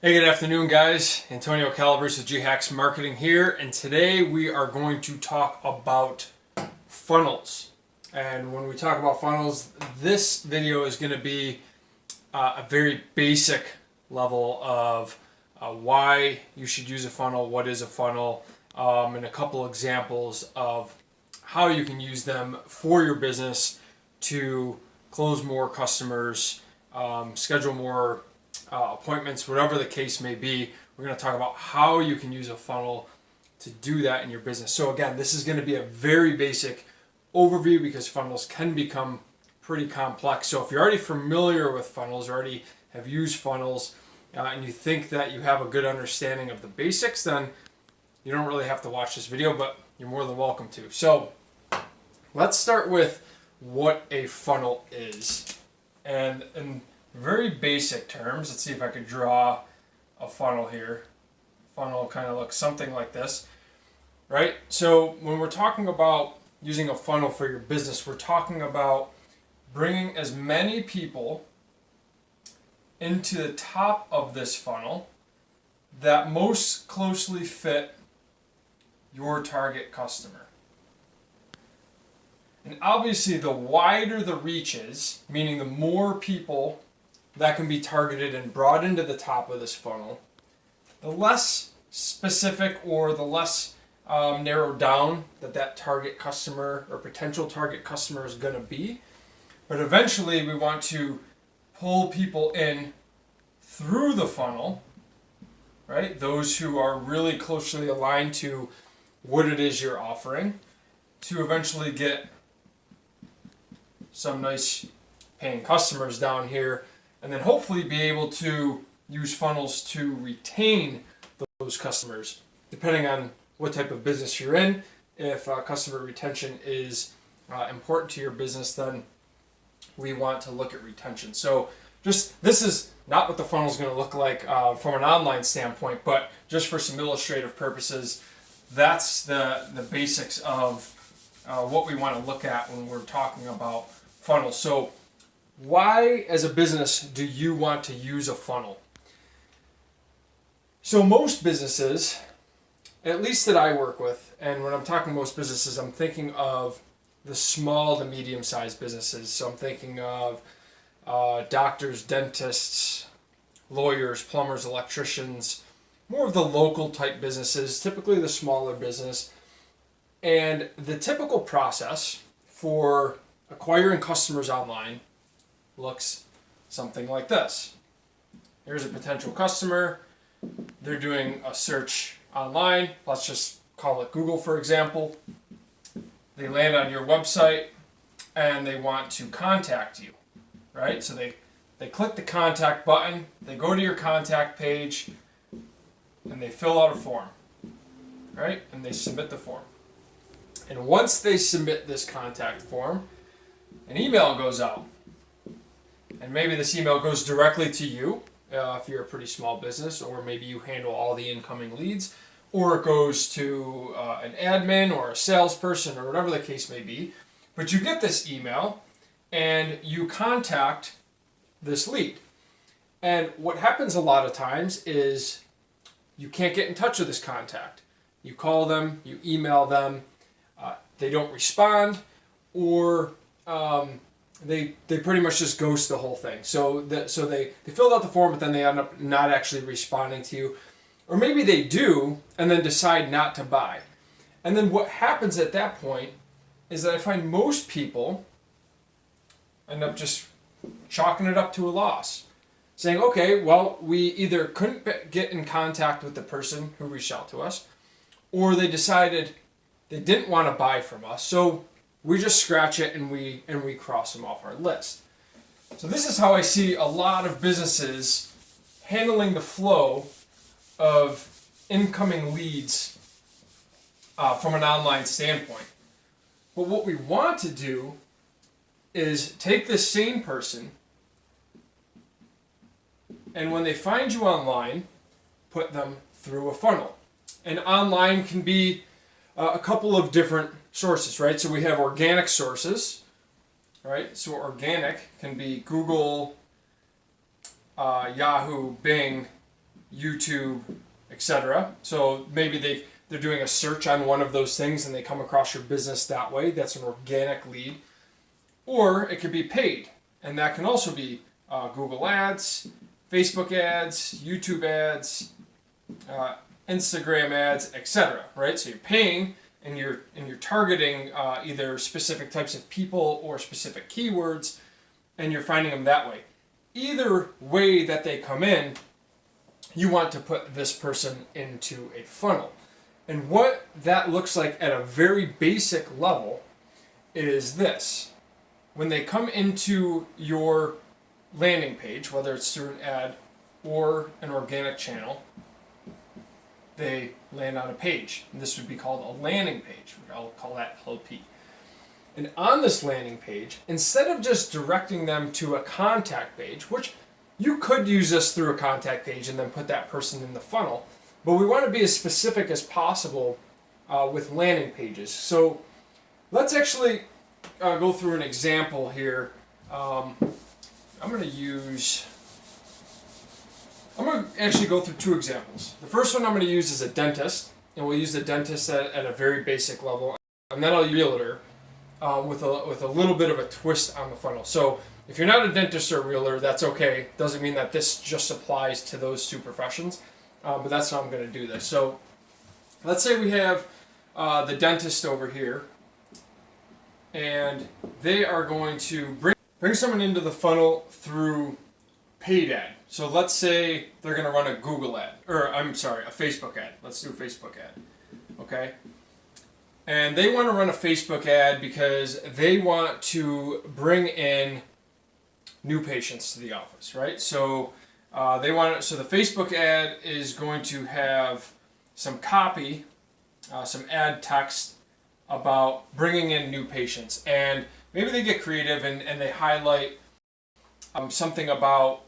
Hey, good afternoon, guys. Antonio Calabres with G-Hacks Marketing here, and today we are going to talk about funnels. And when we talk about funnels, this video is going to be a very basic level of why you should use a funnel, what is a funnel, and a couple examples of how you can use them for your business to close more customers, schedule more appointments, whatever the case may be. We're going to talk about how you can use a funnel to do that in your business. So again, this is going to be a very basic overview because funnels can become pretty complex. So if you're already familiar with funnels, already have used funnels, and you think that you have a good understanding of the basics, then you don't really have to watch this video, but you're more than welcome to. So let's start with what a funnel is. And in very basic terms, let's see if I could draw a funnel here. Funnel kind of looks something like this, right? So when we're talking about using a funnel for your business, we're talking about bringing as many people into the top of this funnel that most closely fit your target customer. And obviously, the wider the reach is, meaning the more people that can be targeted and brought into the top of this funnel, the less specific or the less narrowed down that target customer or potential target customer is going to be. But eventually, we want to pull people in through the funnel, right? Those who are really closely aligned to what it is you're offering, to eventually get some nice paying customers down here, and then hopefully be able to use funnels to retain those customers, depending on what type of business you're in. If customer retention is important to your business, then we want to look at retention. So just this is not what the funnel is going to look like from an online standpoint, but just for some illustrative purposes, that's the basics of what we want to look at when we're talking about funnels. So why, as a business, do you want to use a funnel? So most businesses, at least that I work with, and when I'm talking most businesses, I'm thinking of the small to medium-sized businesses. So I'm thinking of doctors, dentists, lawyers, plumbers, electricians, more of the local type businesses, typically the smaller business. And the typical process for acquiring customers online looks something like this. Here's a potential customer. They're doing a search online. Let's just call it Google, for example. They land on your website and they want to contact you, right? So they click the contact button, they go to your contact page, and they fill out a form, right? And they submit the form. And once they submit this contact form, an email goes out. And maybe this email goes directly to you if you're a pretty small business, or maybe you handle all the incoming leads, or it goes to an admin or a salesperson or whatever the case may be. But you get this email and you contact this lead. And what happens a lot of times is you can't get in touch with this contact. You call them, you email them, they don't respond, or they pretty much just ghost the whole thing. So they filled out the form, but then they end up not actually responding to you. Or maybe they do and then decide not to buy. And then what happens at that point is that I find most people end up just chalking it up to a loss. Saying, okay, well, we either couldn't get in contact with the person who reached out to us, or they decided they didn't want to buy from us, so we just scratch it and we cross them off our list. So this is how I see a lot of businesses handling the flow of incoming leads from an online standpoint. But what we want to do is take this same person, and when they find you online, put them through a funnel. And online can be a couple of different sources, right? So we have organic sources, right? So organic can be Google, Yahoo, Bing, YouTube, etc. So maybe they're doing a search on one of those things and they come across your business that way. That's an organic lead. Or it could be paid, and that can also be Google ads, Facebook ads, YouTube ads, Instagram ads, etc. Right? So you're paying and you're targeting either specific types of people or specific keywords, and you're finding them that way. Either way that they come in, you want to put this person into a funnel. And what that looks like at a very basic level is this. When they come into your landing page, whether it's through an ad or an organic channel, they land on a page. And this would be called a landing page. I'll call that LP. And on this landing page, instead of just directing them to a contact page, which you could use this through a contact page and then put that person in the funnel, but we want to be as specific as possible with landing pages. So let's actually go through an example here. I'm going to actually go through two examples. The first one I'm going to use is a dentist, and we'll use the dentist at a very basic level, and then I'll use a realtor with a little bit of a twist on the funnel. So if you're not a dentist or a realtor, that's okay. Doesn't mean that this just applies to those two professions, but that's how I'm going to do this. So let's say we have the dentist over here, and they are going to bring someone into the funnel through paid ad. So let's say they're going to run a Google ad, or I'm sorry, a Facebook ad. Let's do a Facebook ad, okay? And they want to run a Facebook ad because they want to bring in new patients to the office, right? So so the Facebook ad is going to have some copy, some ad text about bringing in new patients, and maybe they get creative and they highlight something about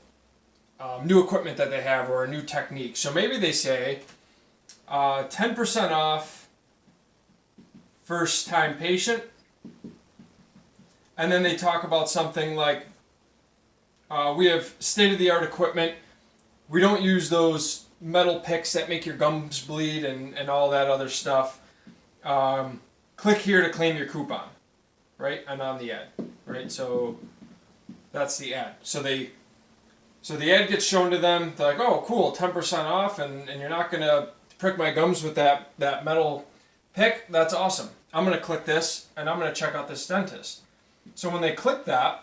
new equipment that they have or a new technique. So maybe they say 10% off first time patient, and then they talk about something like we have state-of-the-art equipment. We don't use those metal picks that make your gums bleed and all that other stuff. Click here to claim your coupon, right? And on the ad, right? So that's the ad. So the ad gets shown to them. They're like, oh, cool, 10% off, and you're not going to prick my gums with that metal pick. That's awesome. I'm going to click this, and I'm going to check out this dentist. So when they click that,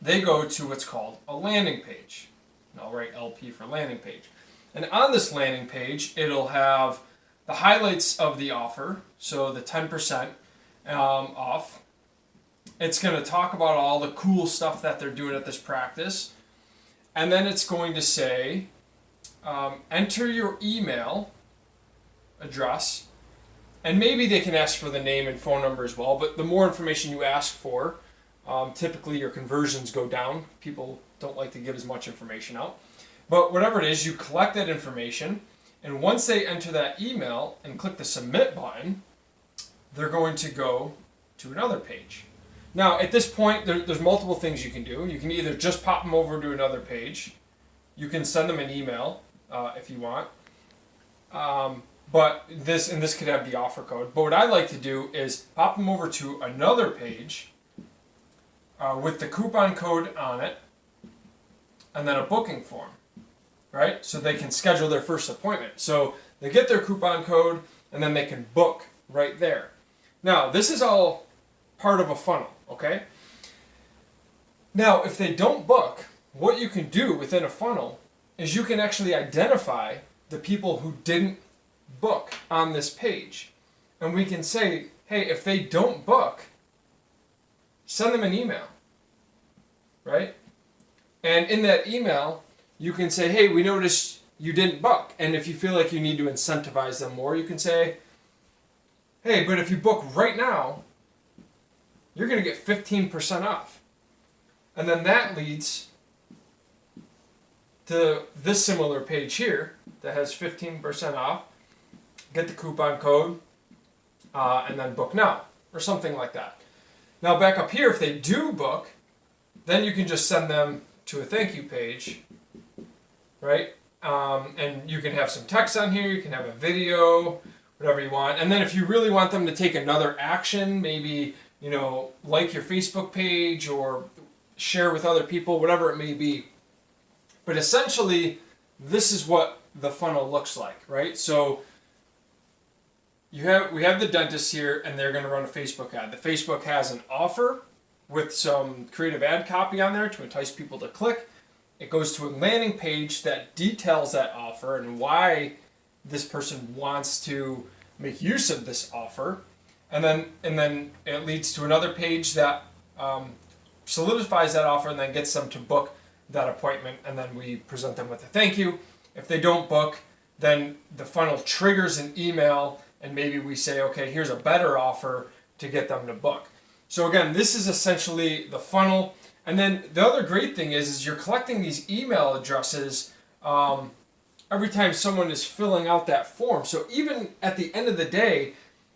they go to what's called a landing page. And I'll write LP for landing page. And on this landing page, it'll have the highlights of the offer, so the 10% off. It's going to talk about all the cool stuff that they're doing at this practice. And then it's going to say, enter your email address. And maybe they can ask for the name and phone number as well, but the more information you ask for, typically your conversions go down. People don't like to give as much information out. But whatever it is, you collect that information, and once they enter that email and click the submit button, they're going to go to another page. Now, at this point, there's multiple things you can do. You can either just pop them over to another page. You can send them an email if you want. But this could have the offer code. But what I like to do is pop them over to another page with the coupon code on it, and then a booking form, right? So they can schedule their first appointment. So they get their coupon code, and then they can book right there. Now, this is all part of a funnel, okay? Now, if they don't book, what you can do within a funnel is you can actually identify the people who didn't book on this page. And we can say, hey, if they don't book, send them an email, right? And in that email, you can say, hey, we noticed you didn't book. And if you feel like you need to incentivize them more, you can say, hey, but if you book right now, you're going to get 15% off. And then that leads to this similar page here that has 15% off. Get the coupon code, and then book now, or something like that. Now back up here, if they do book, then you can just send them to a thank you page, right? And you can have some text on here, you can have a video, whatever you want. And then if you really want them to take another action, maybe, like your Facebook page or share with other people, whatever it may be. But essentially, this is what the funnel looks like, right? So we have the dentist here, and they're going to run a Facebook ad. The Facebook has an offer with some creative ad copy on there to entice people to click. It goes to a landing page that details that offer and why this person wants to make use of this offer. And then it leads to another page that solidifies that offer and then gets them to book that appointment, and then we present them with a thank you. If they don't book, then the funnel triggers an email, and maybe we say, okay, here's a better offer to get them to book. So again, this is essentially the funnel. And then the other great thing is you're collecting these email addresses every time someone is filling out that form. So even at the end of the day,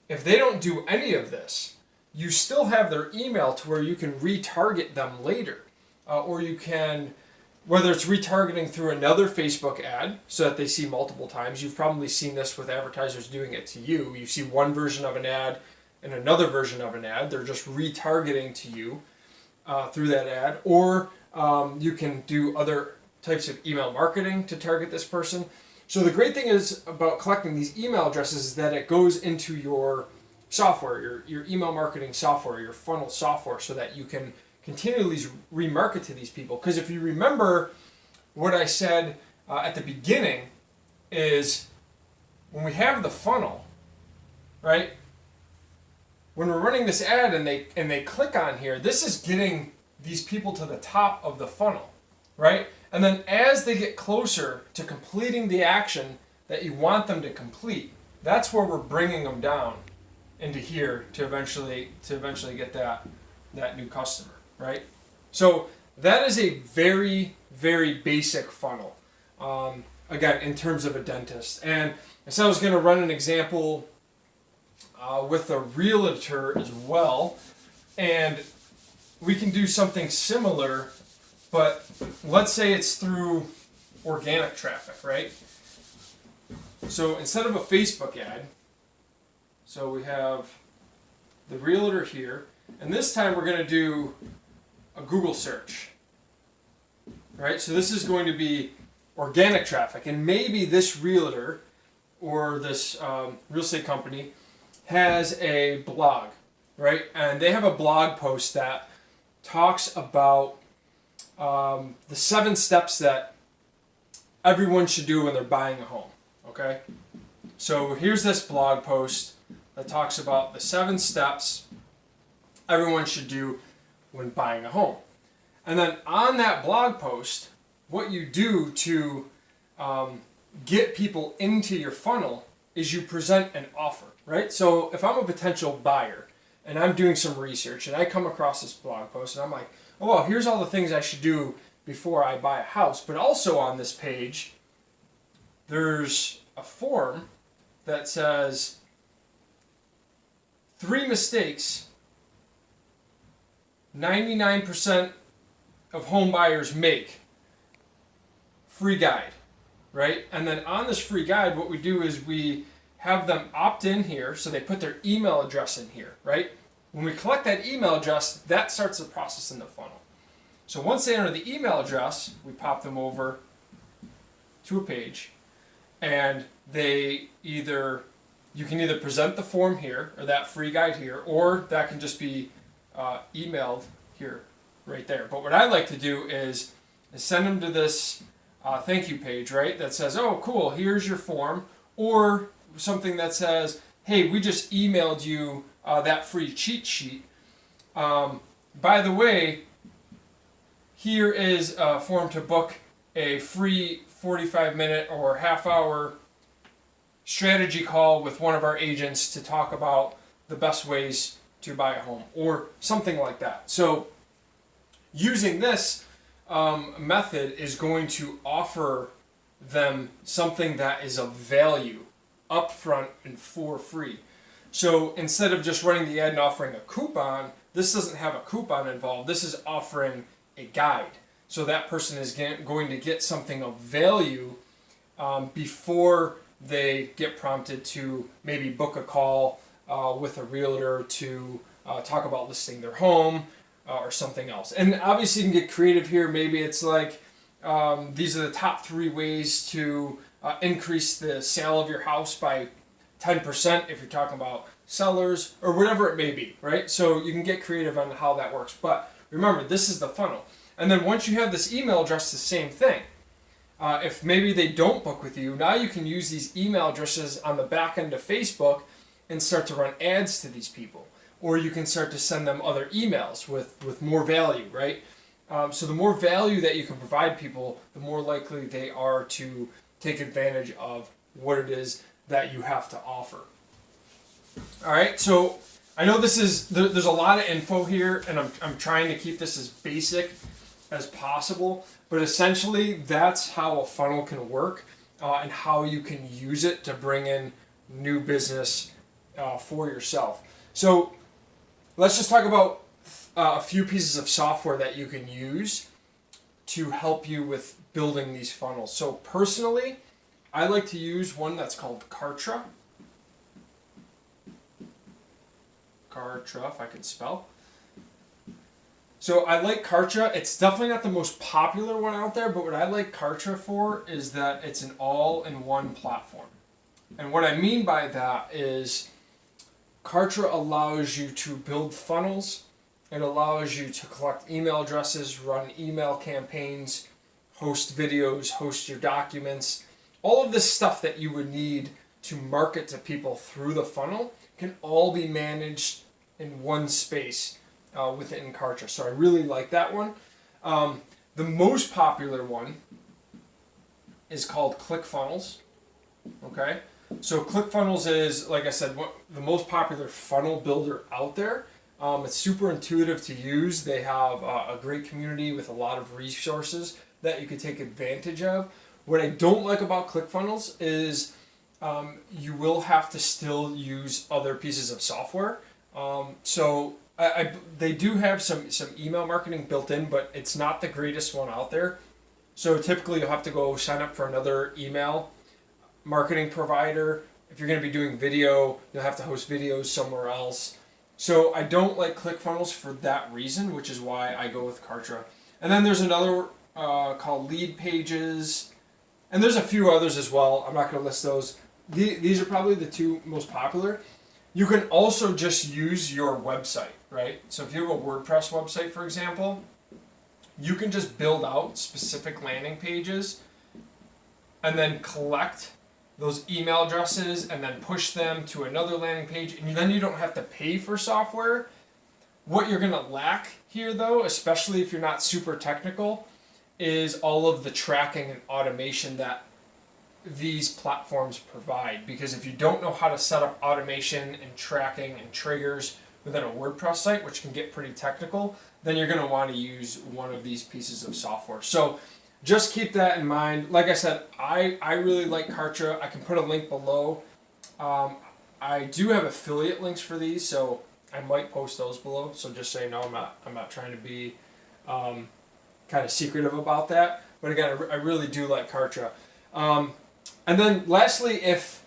if they don't do any of this, you still have their email to where you can retarget them later. Or you can, whether it's retargeting through another Facebook ad so that they see multiple times. You've probably seen this with advertisers doing it to you. You see one version of an ad and another version of an ad. They're just retargeting to you through that ad. Or you can do other types of email marketing to target this person. So the great thing is about collecting these email addresses is that it goes into your software, your email marketing software, your funnel software, so that you can continually remarket to these people. Because if you remember what I said at the beginning is when we have the funnel, right? When we're running this ad and they click on here, this is getting these people to the top of the funnel, right? And then as they get closer to completing the action that you want them to complete, that's where we're bringing them down into here to eventually get that new customer, right? So that is a very, very basic funnel. Again, in terms of a dentist. And I said I was going to run an example with a realtor as well. And we can do something similar, but let's say it's through organic traffic, right? So instead of a Facebook ad, so we have the realtor here, and this time we're going to do a Google search, right? So this is going to be organic traffic, and maybe this realtor or this real estate company has a blog, right? And they have a blog post that talks about the 7 steps that everyone should do when they're buying a home, okay? So here's this blog post that talks about the 7 steps everyone should do when buying a home. And then on that blog post, what you do to get people into your funnel is you present an offer, right? So if I'm a potential buyer and I'm doing some research and I come across this blog post and I'm like, oh, well, here's all the things I should do before I buy a house. But also on this page, there's a form that says 3 mistakes 99% of home buyers make. Free guide, right? And then on this free guide, what we do is we have them opt in here, so they put their email address in here, right? When we collect that email address, that starts the process in the funnel. So once they enter the email address, we pop them over to a page, and you can either present the form here, or that free guide here, or that can just be emailed here, right there. But what I like to do is send them to this thank you page, right? That says, oh, cool, here's your form. Or something that says, hey, we just emailed you that free cheat sheet. By the way, here is a form to book a free 45-minute or half-hour strategy call with one of our agents to talk about the best ways to buy a home, or something like that. So using this method is going to offer them something that is of value upfront and for free. So instead of just running the ad and offering a coupon, this doesn't have a coupon involved. This is offering a guide. So that person is going to get something of value before they get prompted to maybe book a call with a realtor to talk about listing their home or something else. And obviously you can get creative here. Maybe it's like, these are the top 3 ways to increase the sale of your house by 10% if you're talking about sellers or whatever it may be, right? So you can get creative on how that works. But remember, this is the funnel. And then once you have this email address, the same thing. If maybe they don't book with you, now you can use these email addresses on the back end of Facebook and start to run ads to these people. Or you can start to send them other emails with more value, right? So the more value that you can provide people, the more likely they are to take advantage of what it is that you have to offer. All right, so I know there's a lot of info here, and I'm trying to keep this as basic as possible, but essentially that's how a funnel can work and how you can use it to bring in new business for yourself. So let's just talk about a few pieces of software that you can use to help you with building these funnels. So personally, I like to use one that's called Kartra. Kartra, if I can spell. So I like Kartra. It's definitely not the most popular one out there, but what I like Kartra for is that it's an all-in-one platform. And what I mean by that is Kartra allows you to build funnels. It allows you to collect email addresses, run email campaigns, host videos, host your documents. All of this stuff that you would need to market to people through the funnel can all be managed in one space within Kartra. So I really like that one. The most popular one is called ClickFunnels. Okay, so ClickFunnels is, like I said, the most popular funnel builder out there. It's super intuitive to use. They have a great community with a lot of resources that you could take advantage of. What I don't like about ClickFunnels is you will have to still use other pieces of software. So they do have some email marketing built in, but it's not the greatest one out there. So typically you'll have to go sign up for another email marketing provider. If you're going to be doing video, you'll have to host videos somewhere else. So I don't like ClickFunnels for that reason, which is why I go with Kartra. And then there's another called Lead Pages, and there's a few others as well. I'm not going to list those. These are probably the 2 most popular. You can also just use your website, right? So if you have a WordPress website, for example, you can just build out specific landing pages and then collect those email addresses and then push them to another landing page, and then you don't have to pay for software. What you're going to lack here, though, especially if you're not super technical, is all of the tracking and automation that these platforms provide. Because if you don't know how to set up automation and tracking and triggers within a WordPress site, which can get pretty technical, then you're going to want to use one of these pieces of software. So just keep that in mind. Like I said, I really like Kartra. I can put a link below. I do have affiliate links for these, so I might post those below. So just so you know, I'm not trying to be kind of secretive about that. But again, I really do like Kartra. And then lastly, if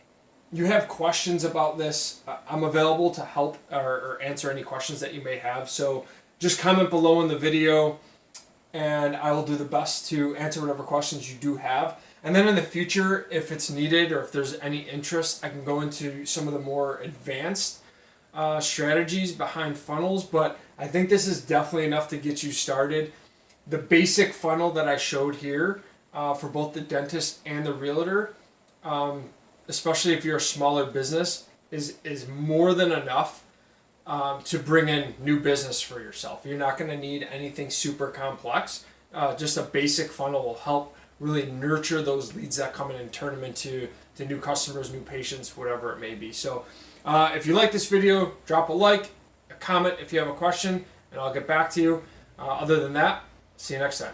you have questions about this, I'm available to help or answer any questions that you may have. So just comment below in the video, and I will do the best to answer whatever questions you do have. And then in the future, if it's needed or if there's any interest, I can go into some of the more advanced strategies behind funnels. But I think this is definitely enough to get you started. The basic funnel that I showed here for both the dentist and the realtor, especially if you're a smaller business, is more than enough to bring in new business for yourself. You're not going to need anything super complex. Just a basic funnel will help really nurture those leads that come in and turn them into new customers, new patients, whatever it may be. So if you like this video, drop a like, a comment if you have a question, and I'll get back to you. Other than that, see you next time.